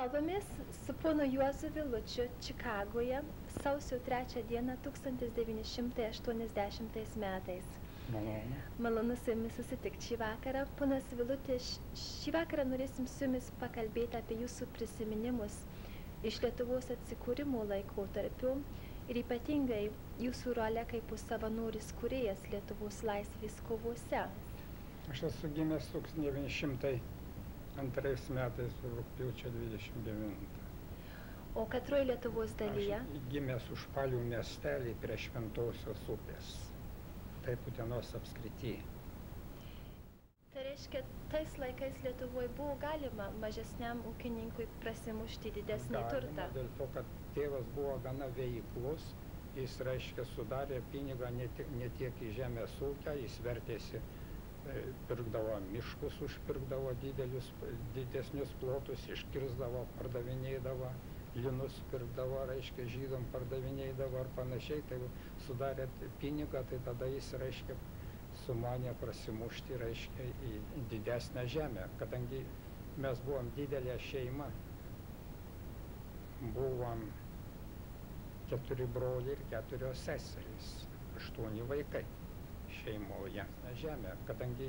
Kalbamės su ponu Juozu Vilučiu Čikagoje sausio 3 dieną 1980 metais. Malonu su jumis susitikti šį vakarą. Ponas Vilutis, šį vakarą norėsim su jumis pakalbėti apie jūsų prisiminimus iš Lietuvos atsikūrimo laikotarpių ir ypatingai jūsų rolę kaip savanoris kūrėjas Lietuvos laisvės kovose. Aš esu gimęs 1902 metais rugpjūčio 29. O katroj Lietuvos dalyje? Aš gimęs Užpalių miestelį prie Šventosios upės, taip Utenos apskrityje. Tai reiškia, tais laikais Lietuvoje buvo galima mažesniam ūkininkui prasimušti didesnį turtą? Dėl to, kad tėvas buvo gana veiklus, jis, reiškia, sudarė pinigą ne tiek į žemės ūkę, jis vertėsi, pirkdavo miškus, užpirkdavo didesnius plotus, iškirsdavo, pardavinėdavo, linus pirkdavo, reiškia, žydom pardavinėdavo ar panašiai, tai sudarė pinigą, tai tada jis, reiškia, sumanė prasimušti, reiškia, į didesnę žemę, kadangi mes buvom didelė šeima, buvom 4 broliai ir 4 seserys, 8 vaikai šeimoje. Žemė, kadangi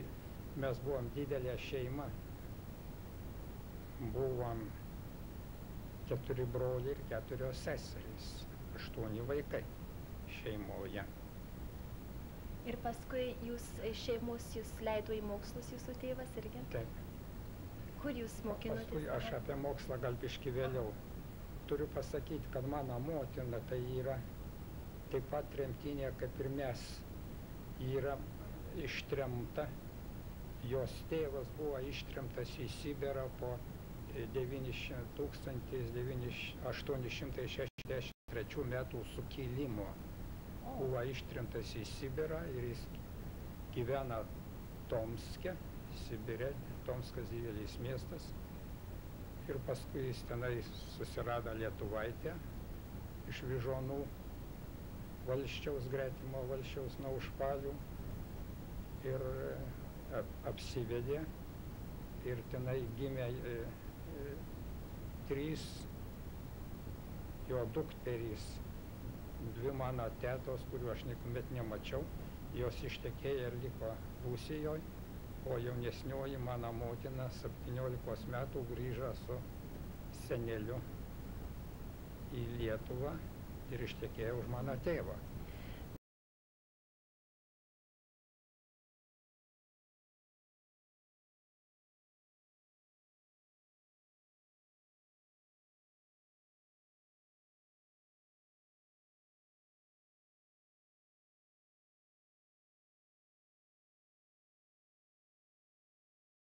mes buvom didelė šeima, buvom 4 broliai ir 4 seserys, 8 vaikai šeimoje. Ir paskui jūs šeimos jūs leido į mokslus, jūsų tėvas irgi? Taip. Kur jūs mokinotės? Paskui aš apie mokslą gal biškį vėliau. Turiu pasakyti, kad mano motina tai yra taip pat tremtinė, kaip ir mes. Yra ištremta. Jos tėvas buvo ištremtas į Sibirą po 1863 metų sukilimo. Buvo ištremtas į Sibirą ir jis gyvena Tomske, Sibire, Tomskas didelis miestas. Ir paskui jis tenai susirado Lietuvaitę iš Vyžuonų valsčiaus, gretimo valsčiaus nuo Užpalių ir apsivedė. Ir tenai gimė 3 jo dukterys. 2 mano tetos, kurių aš niekuomet nemačiau, jos ištekėjo ir liko Rusijoje, o jaunesnioji mano motina 17 metų grįžo su seneliu į Lietuvą ir ištekėjo už mano tėvą.